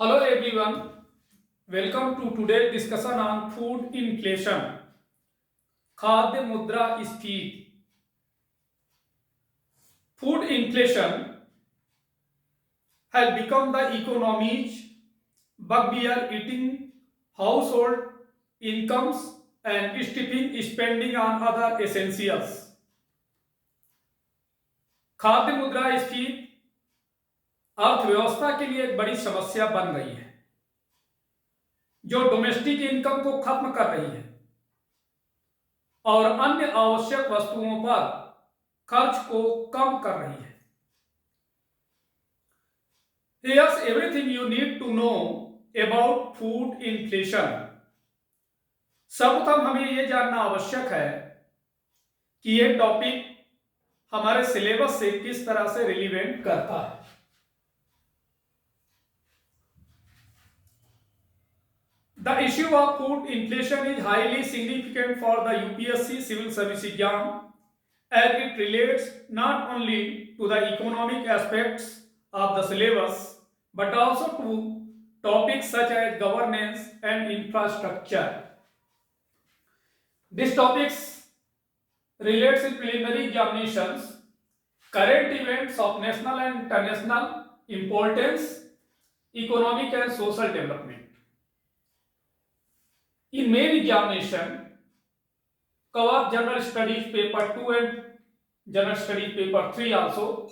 Hello everyone, welcome to today's discussion on food inflation. खाद्य मुद्रास्फीति. Food inflation has become the economy's bugbear, eating household incomes and stripping spending on other essentials. खाद्य मुद्रास्फीति अर्थव्यवस्था के लिए एक बड़ी समस्या बन गई है, जो डोमेस्टिक इनकम को खत्म कर रही है और अन्य आवश्यक वस्तुओं पर खर्च को कम कर रही है. Here's everything you need to know about food inflation. सर्वप्रथम हमें यह जानना आवश्यक है कि यह टॉपिक हमारे सिलेबस से किस तरह से रिलेवेंट करता है. The issue of food inflation is highly significant for the UPSC Civil Service exam, as it relates not only to the economic aspects of the syllabus but also to topics such as governance and infrastructure. These topics relates in preliminary examinations, current events of national and international importance, economic and social development. In main examination, cover general studies paper 2 and general studies paper 3 also,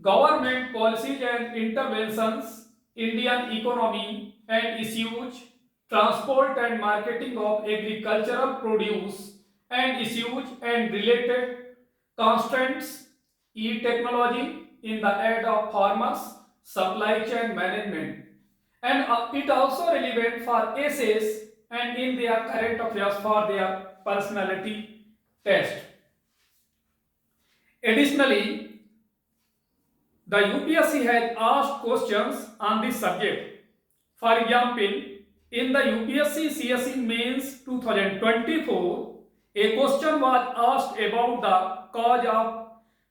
government policies and interventions, Indian economy and issues, transport and marketing of agricultural produce and issues and related constraints, e-technology in the aid of farmers, supply chain management, and it also relevant for essays and in their current affairs for their personality test. Additionally, the UPSC has asked questions on this subject. For example, in the UPSC CSE Mains 2024, a question was asked about the cause of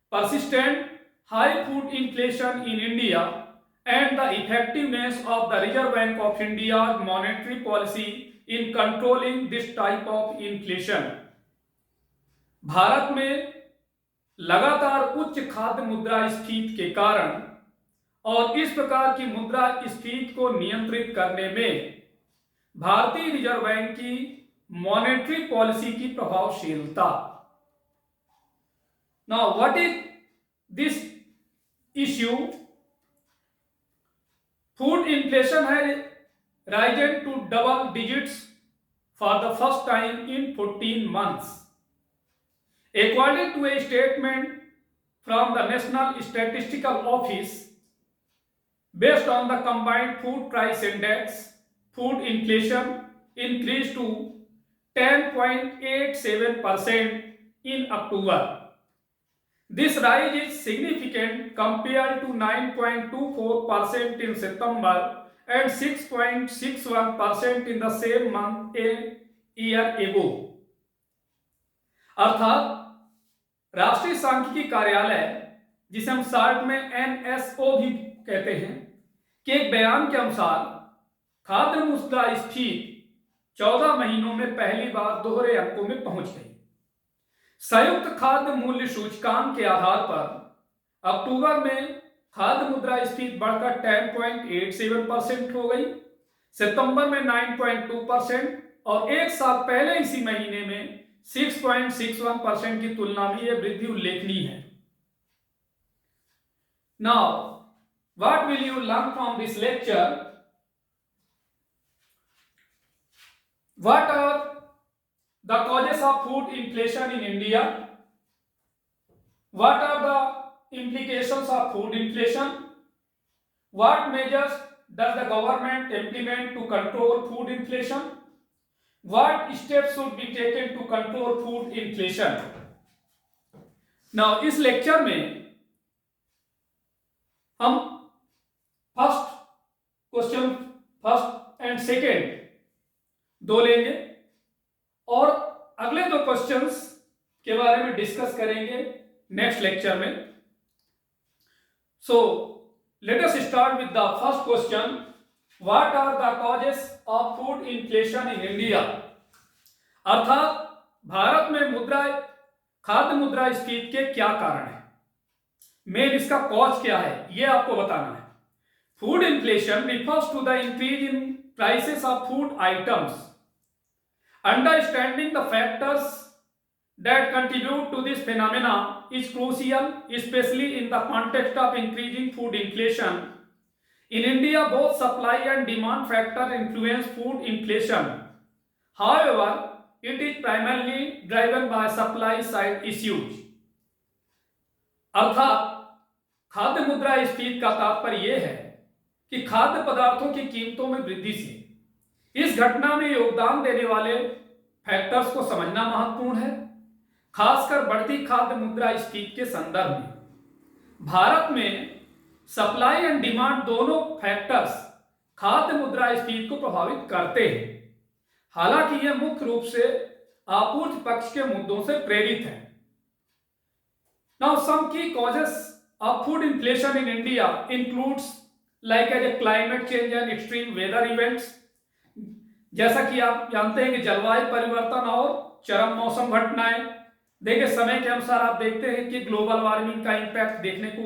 persistent high food inflation in India and the effectiveness of the Reserve Bank of India's monetary policy in controlling this type of inflation. Bharat में लगातार उच्च खाद्य मुद्रास्फीति के कारण और इस प्रकार की मुद्रास्फीति को नियंत्रित करने में भारतीय रिजर्व बैंक की मॉनेटरी पॉलिसी की प्रभावशीलता. Now what is this issue? Food inflation है risen to double digits for the first time in 14 months. According to a statement from the National Statistical Office, based on the combined food price index, food inflation increased to 10.87% in October. This rise is significant compared to 9.24% in September and 6.61% in the same month a year ago. अर्थात राष्ट्रीय सांख्यिकी कार्यालय, जिसे हम short में NSO भी कहते हैं, के एक बयान के अनुसार खाद्य मुद्रास्फीति 14 महीनों में पहली बार दोहरे अंकों में पहुंच गई. संयुक्त खाद्य मूल्य सूचकांक के आधार पर अक्टूबर में खाद्य मुद्रास्फीति बढ़कर 10.87% हो गई, सितंबर में 9.2% और एक साल पहले इसी महीने में 6.61% की तुलना में यह वृद्धि उल्लेखनीय है. Now what will you learn from this lecture? What are the causes of food inflation in India? व्हाट आर द implications of food inflation? What measures does the government implement to control food inflation? What steps should be taken to control food inflation? Now इस lecture में हम first and second दो लेंगे और अगले दो क्वेश्चंस के बारे में डिस्कस करेंगे नेक्स्ट लेक्चर में. So let us start with the first question. What are the causes of food inflation in India, अर्थात भारत में खाद्य मुद्रास्फीति के क्या कारण है, मेन इसका कॉज क्या है, ये आपको बताना है। Food inflation refers to the increase in prices of food items. Understanding the factors that contribute to this phenomena is crucial, especially in the context of increasing food inflation. In India, both supply and demand factors influence food inflation. However, it is primarily driven by supply side issues. अर्थात खाद्य मुद्रास्फीति का तात्पर्य यह है कि खाद्य पदार्थों की कीमतों में वृद्धि से इस घटना में योगदान देने वाले फैक्टर्स को समझना महत्वपूर्ण है। खासकर बढ़ती खाद्य मुद्रास्फीति के संदर्भ में भारत में सप्लाई एंड डिमांड दोनों फैक्टर्स खाद्य मुद्रास्फीति को प्रभावित करते हैं। हालांकि यह मुख्य रूप से आपूर्ति पक्ष के मुद्दों से प्रेरित है। Now some key causes of food inflation in India includes like as a climate change and extreme weather events. जैसा कि आप जानते हैं कि जलवायु परिवर्तन और चरम मौसम घटनाएं, देखिए समय के अनुसार आप देखते हैं कि ग्लोबल वार्मिंग का इंपैक्ट देखने को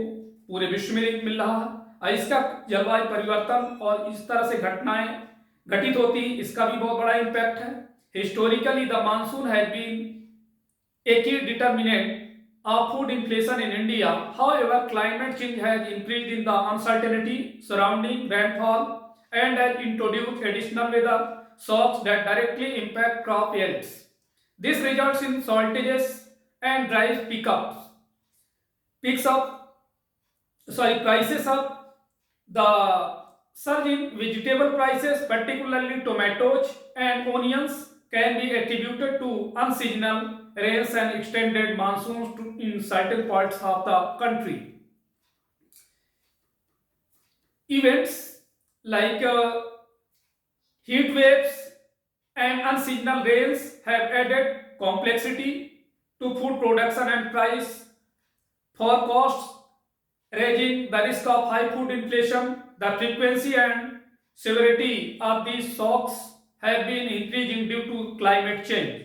पूरे विश्व में मिल रहा है और इसका जलवायु परिवर्तन और इस तरह से घटनाएं घटित होती हैं, इसका भी बहुत बड़ा इंपैक्ट है। Historically the monsoon has been a key determinant of food inflation in India. However climate change has increased in the uncertainty surrounding rainfall and has introduced additional weather shocks that directly impact crop yields. This results in shortages and drives prices up. The surge in vegetable prices, particularly tomatoes and onions, can be attributed to unseasonal rains and extended monsoons in certain parts of the country. Events like heat waves and unseasonal rains have added complexity to food production and price forecasts, raising the risk of high food inflation. The frequency and severity of these shocks have been increasing due to climate change.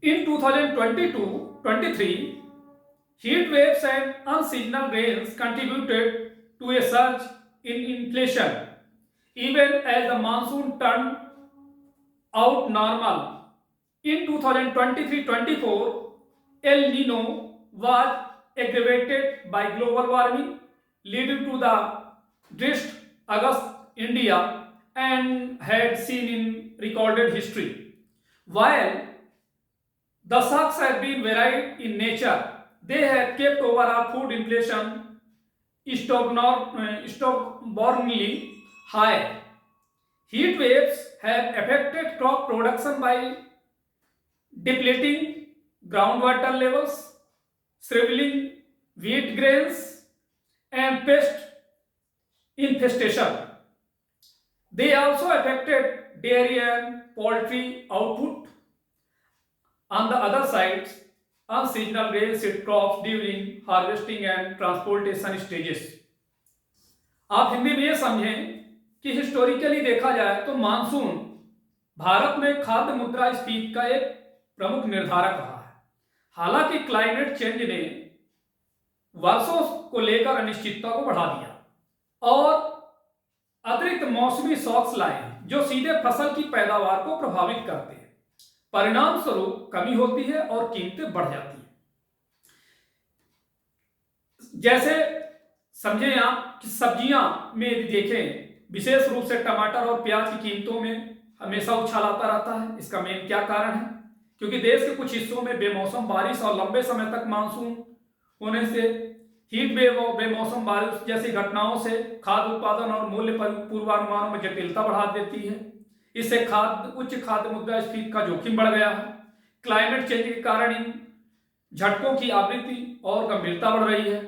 In 2022-23, heat waves and unseasonal rains contributed to a surge in inflation, even as the monsoon turned out normal. In 2023-24, El Nino was aggravated by global warming, leading to the driest August India and had seen in recorded history. While the shocks have been varied in nature, they have kept overall food inflation stubbornly high. Heat waves have affected crop production by depleting groundwater levels, shriveling wheat grains, and pest infestation. They also affected dairy and poultry output. On the other side, unseasonal rains hit crops during harvesting and transportation stages. आप हिंदी में ये समझें कि historically देखा जाए तो monsoon Bharat में खाद्य मुद्रास्फीति का एक प्रमुख निर्धारक रहा है। हालांकि क्लाइमेट चेंज ने वर्षों को लेकर अनिश्चितता को बढ़ा दिया और अतिरिक्त मौसमी शॉक्स लाए जो सीधे फसल की पैदावार को प्रभावित करते हैं। परिणाम स्वरूप कमी होती है और कीमतें बढ़ जाती हैं। जैसे समझे आप कि सब्जियां में यदि देखें, विशेष रूप से टमाटर और प्याज की कीमतों में हमेशा उछाल आता रहता है। इसका मेन क्या कारण है? क्योंकि देश के कुछ हिस्सों में बेमौसम बारिश और लंबे समय तक मानसून होने से हीट वेव और बेमौसम बारिश जैसी घटनाओं से खाद्य उत्पादन और मूल्य पूर्वानुमानों में जटिलता बढ़ा देती है। इससे उच्च खाद्य मुद्रास्फीति का जोखिम बढ़ गया है। क्लाइमेट चेंज के कारण इन झटकों की आवृत्ति और गंभीरता बढ़ रही है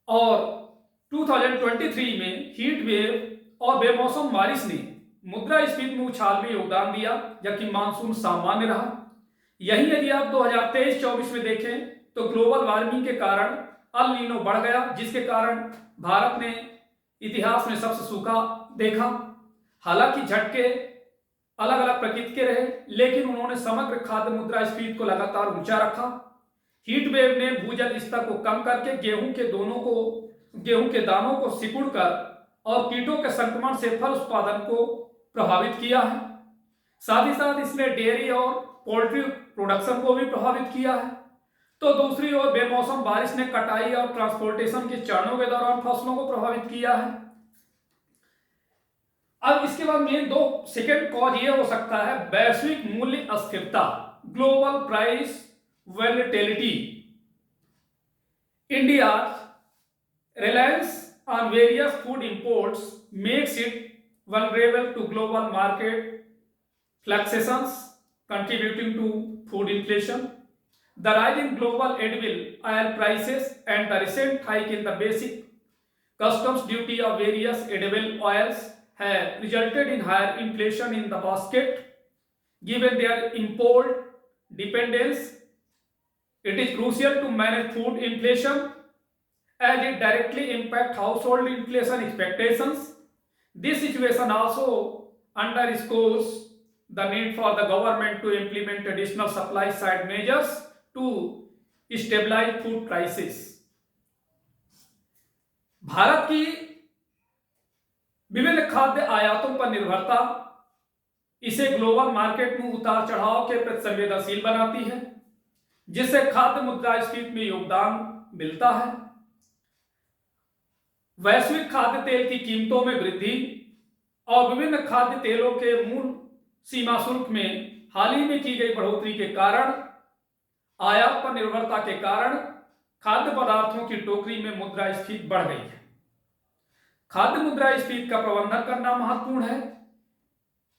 और 2023 में हीट वेव और बेमौसम बारिश ने मुद्रास्फीति में उछाल में योगदान दिया, जबकि मानसून सामान्य रहा। यही यदि आप 2023-24 में देखें तो ग्लोबल वार्मिंग के कारण अल नीनो बढ़ गया, जिसके कारण भारत ने इतिहास में सबसे सूखा देखा। हालांकि झटके अलग अलग प्रकृति के रहे, लेकिन उन्होंने समग्र खाद्य मुद्रास्फीति को लगातार ऊंचा रखा। हीट वेव ने भूजल स्तर को कम करके गेहूं के दानों को सिकुड़कर और कीटों के संक्रमण से फल उत्पादन को प्रभावित किया है। साथ ही साथ इसने डेयरी और पोल्ट्री प्रोडक्शन को भी प्रभावित किया है। तो दूसरी ओर बेमौसम बारिश ने कटाई और ट्रांसपोर्टेशन के चरणों के दौरान फसलों को प्रभावित किया है। अब इसके बाद मेन सेकेंड कॉज ये हो सकता है वैश्विक मूल्य अस्थिरता, global price volatility. India reliance on various food imports makes it vulnerable to global market fluctuations, contributing to food inflation. The rise in global edible oil prices and the recent hike in the basic customs duty of various edible oils have resulted in higher inflation in the basket. Given their import dependence, it is crucial to manage food inflation as it directly impacts household inflation expectations. This situation also underscores the need for the government to implement additional supply side measures to stabilize food prices. Bharat की विभिन्न खाद्य आयातों पर निर्भरता इसे global market में उतार चढ़ाव के प्रति संवेदनशील बनाती है, जिससे खाद्य मुद्रास्फीति में योगदान मिलता है। वैश्विक खाद्य तेल की कीमतों में वृद्धि और विभिन्न खाद्य तेलों के मूल सीमा शुल्क में हाल ही में की गई बढ़ोतरी के कारण आयात पर निर्भरता के कारण खाद्य पदार्थों की टोकरी में मुद्रास्फीति बढ़ गई है। खाद्य मुद्रास्फीति का प्रबंधन करना महत्वपूर्ण है,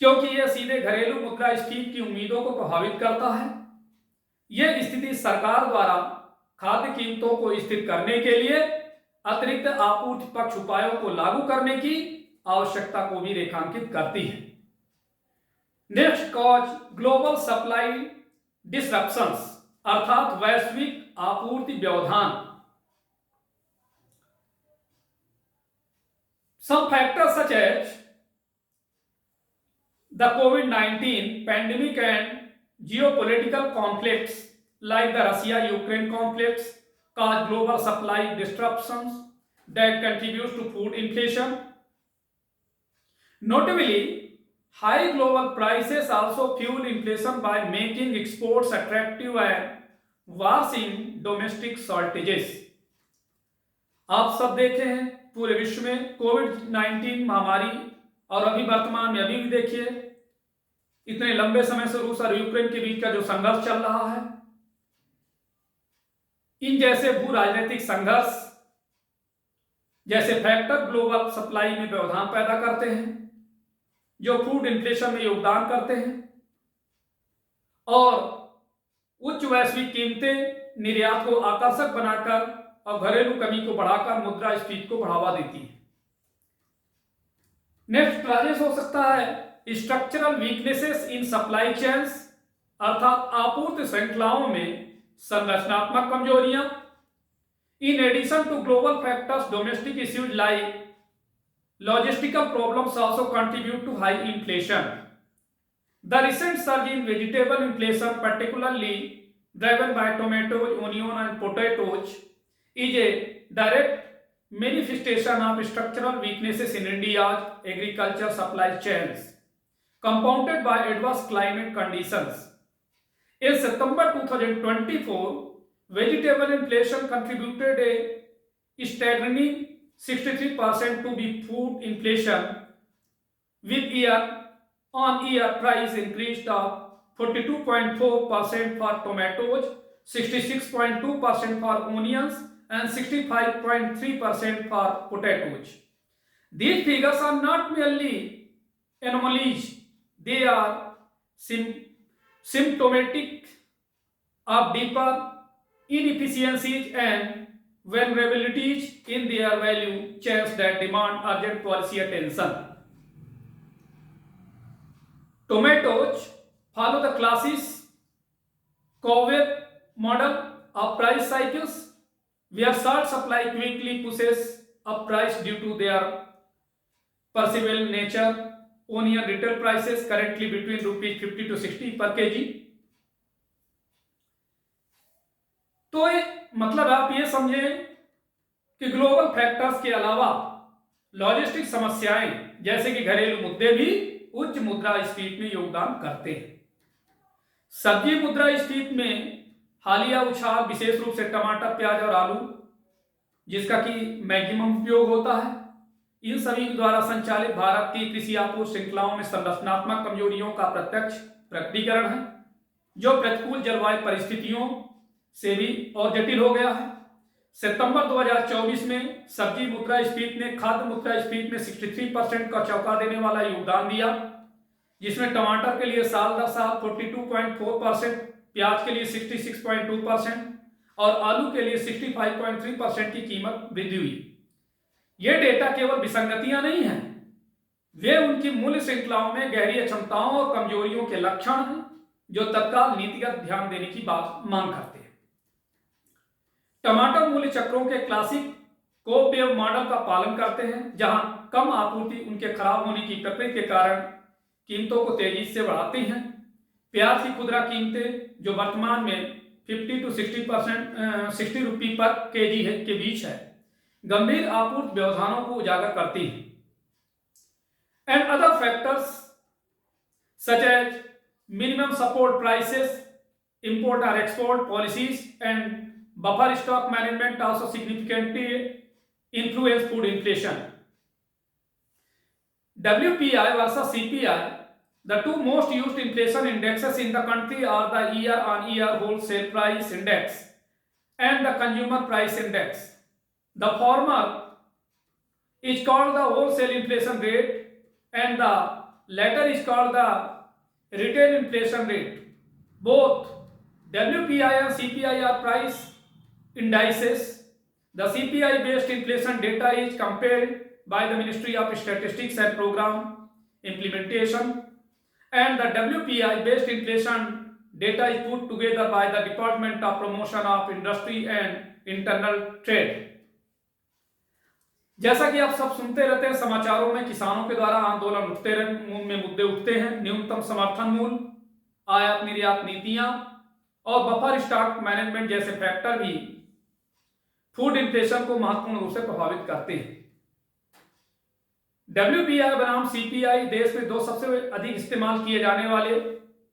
क्योंकि यह सीधे घरेलू मुद्रास्फीति की उम्मीदों को प्रभावित करता है। यह स्थिति सरकार द्वारा खाद्य कीमतों को स्थिर करने के लिए अतिरिक्त आपूर्ति पक्ष उपायों को लागू करने की आवश्यकता को भी रेखांकित करती है। Next cause global supply disruptions, अर्थात वैश्विक आपूर्ति व्यवधान। Some factors such as the COVID-19 pandemic and geopolitical conflicts like the Russia-Ukraine conflicts cause global supply disruptions that contribute to food inflation. Notably, high global prices also fuel inflation by making exports attractive and worsening domestic shortages. आप सब देखे हैं पूरे विश्व में कोविड-19 महामारी, और अभी वर्तमान में अभी भी देखिए इतने लंबे समय से रूस और यूक्रेन के बीच का जो संघर्ष चल रहा है, इन जैसे भू राजनीतिक संघर्ष जैसे फैक्टर ग्लोबल सप्लाई में व्यवधान पैदा करते हैं, जो फूड इन्फ्लेशन में योगदान करते हैं, और उच्च वैश्विक कीमतें निर्यात को आकर्षक बनाकर और घरेलू कमी को बढ़ाकर मुद्रास्फीति को बढ़ावा देती है। नेक्स्ट क्लासेस हो सकता है structural weaknesses in supply chains, अर्थात आपूर्ति श्रृंखलाओं में संरचनात्मक कमजोरियां। In addition to global factors, domestic issues like logistical problems also contribute to high inflation. The recent surge in vegetable inflation, particularly driven by tomatoes, onion and potatoes, is a direct manifestation of structural weaknesses in India's agriculture supply chains, compounded by adverse climate conditions. In September 2024, vegetable inflation contributed a staggering 63% to the food inflation, with year-on-year price increase of 42.4% for tomatoes, 66.2% for onions, and 65.3% for potatoes. These figures are not merely anomalies, they are symptomatic of deeper inefficiencies and vulnerabilities in their value chains that demand urgent policy attention. Tomatoes follow the classic Cover model of price cycles. where short supply quickly pushes up price due to their perishable nature. Onion retail prices currently between rupees 50 to 60 per kg. तो मतलब आप ये समझें कि global factors के अलावा logistic समस्याएं जैसे कि घरेलू मुद्दे भी उच्च मुद्रास्फीति में योगदान करते हैं। सब्जी मुद्रास्फीति में हालिया उछाल विशेष रूप से टमाटर, प्याज और आलू, जिसका कि मैक्सिमम उपयोग होता है, इन सभी द्वारा संचालित भारत की कृषि आपूर्ति श्रृंखलाओं में संरचनात्मक कमजोरियों का प्रत्यक्ष प्रकटीकरण है, जो प्रतिकूल जलवायु परिस्थितियों से भी और जटिल हो गया है। सितंबर 2024 में सब्जी मुद्रास्फीति ने खाद्य मुद्रास्फीति में 63% का चौंका देने वाला योगदान दिया, जिसमें टमाटर के लिए साल दर साल 42.4%, प्याज के लिए 66.2% और आलू के लिए 65.3% की कीमत वृद्धि हुई। ये डेटा केवल विसंगतियां नहीं हैं, वे उनकी मूल्य श्रृंखलाओं में गहरी अक्षमताओं और कमजोरियों के लक्षण हैं, जो तत्काल नीतिगत ध्यान देने की बात मांग करते हैं। टमाटर मूल्य चक्रों के क्लासिक कोपवेव मॉडल का पालन करते हैं, जहां कम आपूर्ति उनके खराब होने की प्रकृति के कारण कीमतों को तेजी से बढ़ाती हैं। प्याज की खुदरा कीमतें जो वर्तमान में 50 to 60 रुपये पर केजी के बीच है, गंभीर आपूर्ति व्यवधानों को उजागर करती हैं। And other factors such as minimum support prices, import or export policies and buffer stock management also significantly influence food inflation. WPI versus CPI, the two most used inflation indexes in the country are the year-on-year wholesale price index and the consumer price index. The former is called the wholesale inflation rate and the latter is called the retail inflation rate. Both WPI and CPI are price indices. The CPI based inflation data is compared by the Ministry of Statistics and Program Implementation, and the WPI based inflation data is put together by the Department of Promotion of Industry and Internal Trade. जैसा कि आप सब सुनते रहते हैं समाचारों में, किसानों के द्वारा आंदोलन उठते में मुद्दे उठते हैं। न्यूनतम समर्थन मूल्य, आयात निर्यात नीतियां और बफर स्टॉक मैनेजमेंट जैसे फैक्टर भी फूड इन्फ्लेशन को महत्वपूर्ण रूप से प्रभावित करते हैं। WPI बनाम CPI देश में दो सबसे अधिक इस्तेमाल किए जाने वाले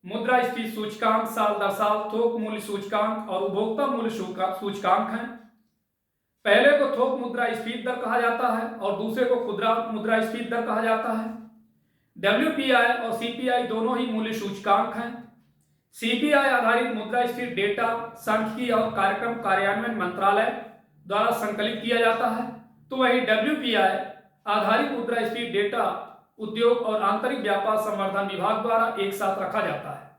मुद्रास्फीति सूचकांक साल दर साल थोक मूल्य सूचकांक और उपभोक्ता मूल्य सूचकांक हैं। पहले को थोक मुद्रास्फीति दर कहा जाता है और दूसरे को खुदरा मुद्रास्फीति दर कहा जाता है। WPI और CPI दोनों ही मूल्य सूचकांक हैं। CPI आधारित मुद्रास्फीति डेटा सांख्यिकी और कार्यक्रम कार्यान्वयन मंत्रालय द्वारा संकलित किया जाता है, तो वही WPI आधारित मुद्रास्फीति डेटा उद्योग और आंतरिक व्यापार संवर्धन विभाग द्वारा एक साथ रखा जाता है।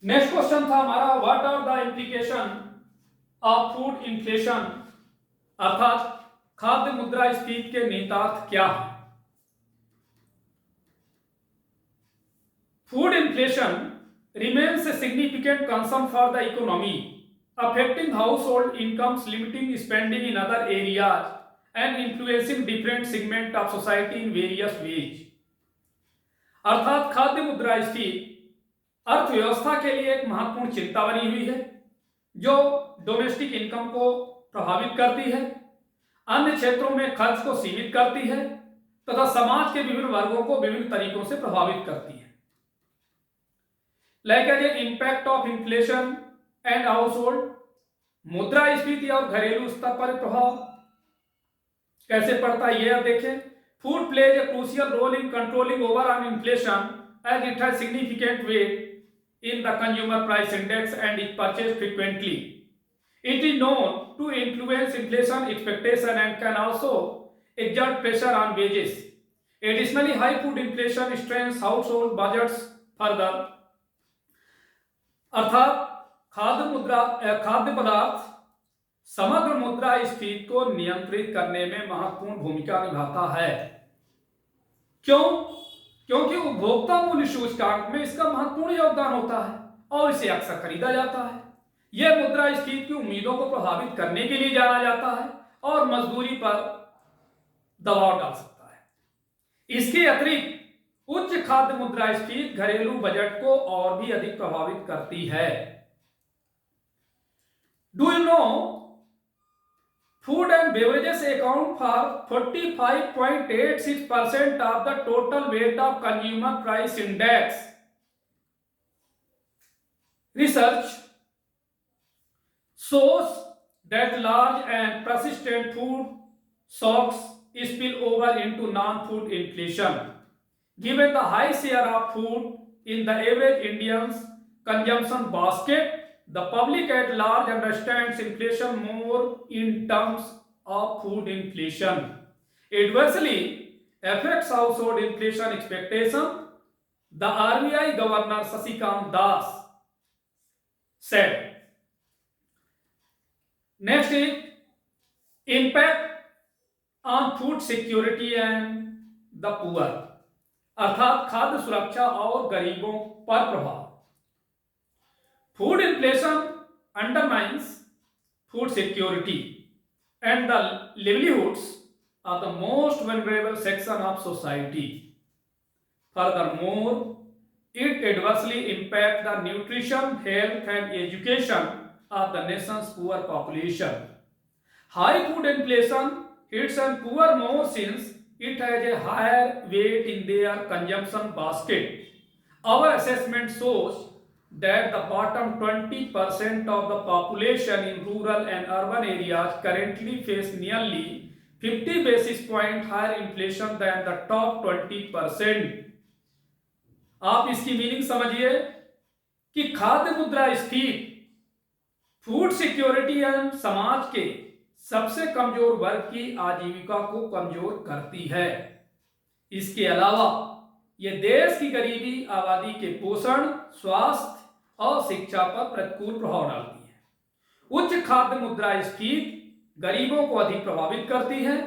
नेक्स्ट क्वेश्चन था हमारा, what are the implication of food inflation, अर्थात खाद्य मुद्रास्फीति के निहितार्थ क्या है। Food inflation remains a significant concern for the economy, affecting household incomes, limiting spending in other areas and influencing different segments of society in various ways. अर्थात खाद्य मुद्रास्फीति अर्थव्यवस्था के लिए एक महत्वपूर्ण चिंता बनी हुई है, जो डोमेस्टिक इनकम को प्रभावित करती है, अन्य क्षेत्रों में खर्च को सीमित करती है तथा समाज के विभिन्न वर्गों को विभिन्न तरीकों से प्रभावित करती है। Like as impact of inflation and household, मुद्रास्फीति और घरेलू स्तर पर प्रभाव कैसे पड़ता है यह देखें। Food plays a crucial role in controlling over on inflation as it has significant weight in the consumer price index and is purchased frequently. It is known to influence inflation expectation and can also exert pressure on wages. Additionally, high food inflation strains household budgets further. अर्थात खाद्य पदार्थ समग्र मुद्रास्फीति को नियंत्रित करने में महत्वपूर्ण भूमिका निभाता है। क्यों? क्योंकि उपभोक्ता मूल्य सूचकांक में इसका महत्वपूर्ण योगदान होता है और इसे अक्सर खरीदा जाता है। यह मुद्रास्फीति की उम्मीदों को प्रभावित करने के लिए जाना जाता है और मजदूरी पर दबाव डाल सकता है। इसके अतिरिक्त उच्च खाद्य मुद्रास्फीति घरेलू बजट को और भी अधिक प्रभावित करती है। Do you know food and beverages account for 45.86% of the total weight of consumer price index. Research shows that large and persistent food shocks spill over into non-food inflation. Given the high share of food in the average Indian's consumption basket, the public at large understands inflation more in terms of food inflation. Adversely affects household inflation expectation, the RBI Governor Sasikant Das said. Next is impact on food security and the poor, अर्थात खाद्य सुरक्षा और गरीबों पर प्रभाव। Food inflation undermines food security and the livelihoods of the most vulnerable section of society. Furthermore, it adversely impacts the nutrition, health and education of the nation's poor population. High food inflation hits the poor more since it has a higher weight in their consumption basket. Our assessment shows that the bottom 20% of the population in rural and urban areas currently face nearly 50 basis point higher inflation than the top 20%. आप इसकी meaning समझिए कि खाद्य मुद्रास्फीति food security एवं समाज के सबसे कमजोर वर्ग की आजीविका को कमजोर करती है। इसके अलावा यह देश की गरीबी आबादी के पोषण, स्वास्थ्य और शिक्षा पर प्रतिकूल प्रभाव डालती है। उच्च खाद्य मुद्रास्फीति गरीबों को अधिक प्रभावित करती है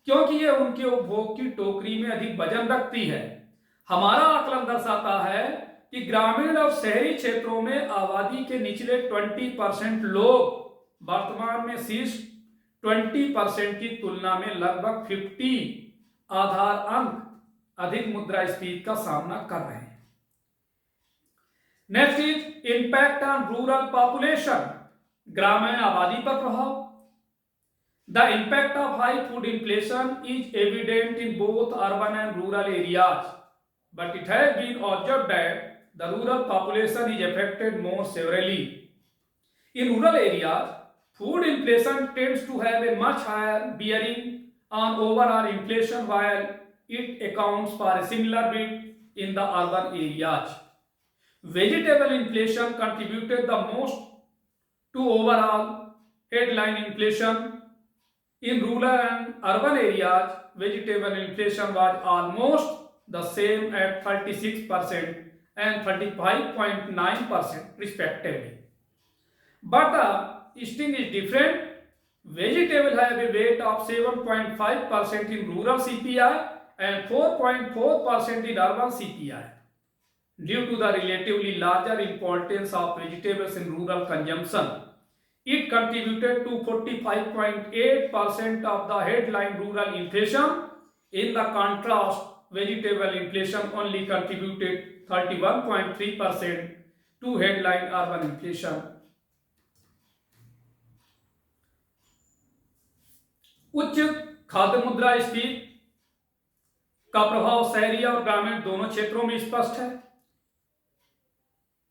क्योंकि यह उनके उपभोग की टोकरी में अधिक वजन रखती है। हमारा आकलन दर्शाता है कि ग्रामीण और शहरी क्षेत्रों में आबादी के निचले 20% लोग वर्तमान में शीर्ष 20% की तुलना में लगभग 50 आधार अंक अधिक मुद्रास्फीति का सामना कर रहे हैं। Next is impact on rural population, ग्रामीण आबादी पर प्रभाव। The impact of high food inflation is evident in both urban and rural areas, but it has been observed that the rural population is affected more severely. In rural areas, food inflation tends to have a much higher bearing on overall inflation while it accounts for a similar bit in the urban areas. Vegetable inflation contributed the most to overall headline inflation. In rural and urban areas, vegetable inflation was almost the same at 36% and 35.9% respectively. But the sting is different. Vegetable have a weight of 7.5% in rural CPI and 4.4% in urban CPI. Due to the relatively larger importance of vegetables in rural consumption, it contributed to 45.8% of the headline rural inflation. In the contrast, vegetable inflation only contributed 31.3% to headline urban inflation. उच्च खाद्य मुद्रास्फीति का प्रभाव शहरी और ग्रामीण दोनों क्षेत्रों में स्पष्ट है,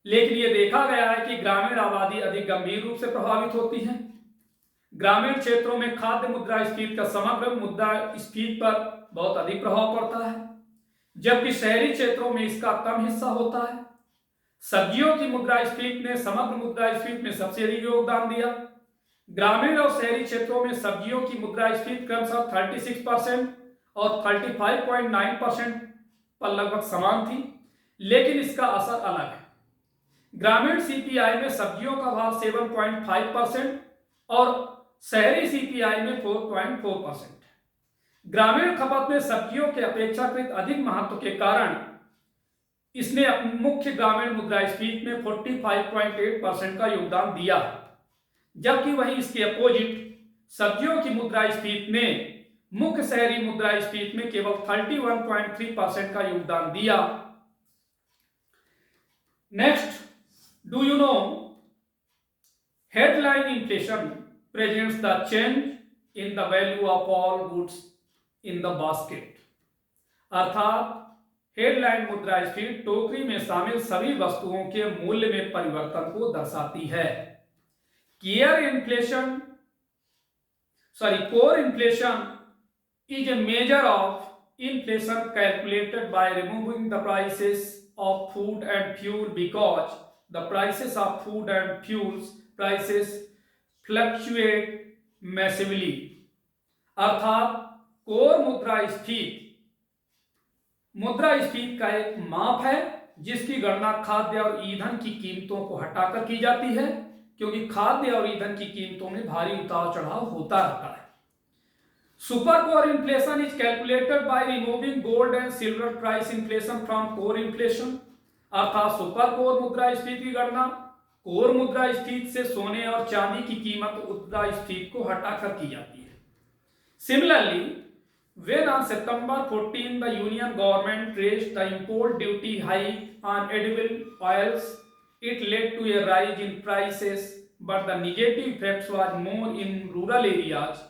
लेकिन यह देखा गया है कि ग्रामीण आबादी अधिक गंभीर रूप से प्रभावित होती है। ग्रामीण क्षेत्रों में खाद्य मुद्रास्फीति का समग्र मुद्रास्फीति पर बहुत अधिक प्रभाव पड़ता है, जबकि शहरी क्षेत्रों में इसका कम हिस्सा होता है। सब्जियों की मुद्रास्फीति ने समग्र मुद्रास्फीति में सबसे अधिक योगदान दिया। ग्रामीण और शहरी क्षेत्रों में सब्जियों की मुद्रास्फीति क्रमशः 36% और 35.9% पर लगभग समान थी, लेकिन इसका असर अलग है। ग्रामीण सीपीआई में सब्जियों का भाव 7.5% और शहरी सीपीआई में 4.4%। ग्रामीण खपत में सब्जियों के अपेक्षाकृत अधिक महत्व के कारण इसने मुख्य ग्रामीण मुद्रास्फीति में 45.8% का योगदान दिया। जबकि वहीं इसके अपोजिट सब्जियों की मुद्रास्फीति ने मुख्य शहरी मुद्रास्फीति में केवल 31.3% का योगदान दिया। Next, do you know headline inflation presents the change in the value of all goods in the basket. अर्थात हेडलाइन मुद्रास्फीति टोकरी में शामिल सभी वस्तुओं के मूल्य में परिवर्तन को दर्शाती है। Core inflation is a measure of inflation calculated by removing the prices of food and fuel because the prices of food and fuels prices fluctuate massively। अर्थात कोर मुद्रास्फीति का एक माप है जिसकी गणना खाद्य और ईंधन की कीमतों को हटाकर की जाती है, क्योंकि खाद्य और ईंधन की कीमतों में भारी उतार चढ़ाव होता रहता है। Super core inflation is calculated by removing gold and silver price inflation from core inflation. अर्थात सुपर कोर मुद्रास्फीति की गणना कोर मुद्रास्फीति से सोने और चांदी की कीमत मुद्रास्फीति को हटाकर की जाती है। Similarly, when on September 14 the Union government raised the import duty hike on edible oils, it led to a rise in prices, but the negative effects was more in rural areas.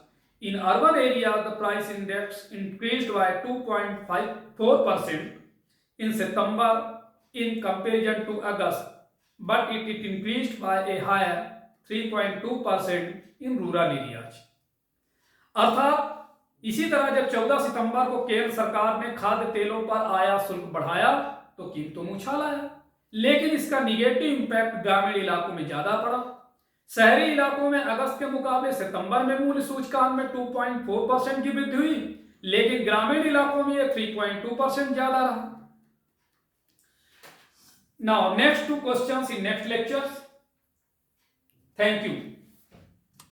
In urban areas, the price index increased by 2.54% in September in comparison to August, but it increased by a higher 3.2% in rural areas। अर्थात इसी तरह जब 14 सितंबर को केंद्र सरकार ने खाद्य तेलों पर आयात शुल्क बढ़ाया तो कीमतों में उछाल आया, लेकिन इसका निगेटिव इंपैक्ट ग्रामीण इलाकों में ज्यादा पड़ा। शहरी इलाकों में अगस्त के मुकाबले सितंबर में मूल्य सूचकांक में 2.4% की वृद्धि हुई, लेकिन ग्रामीण इलाकों में यह 3.2% ज्यादा रहा। Now next 2 questions in next lectures. Thank you.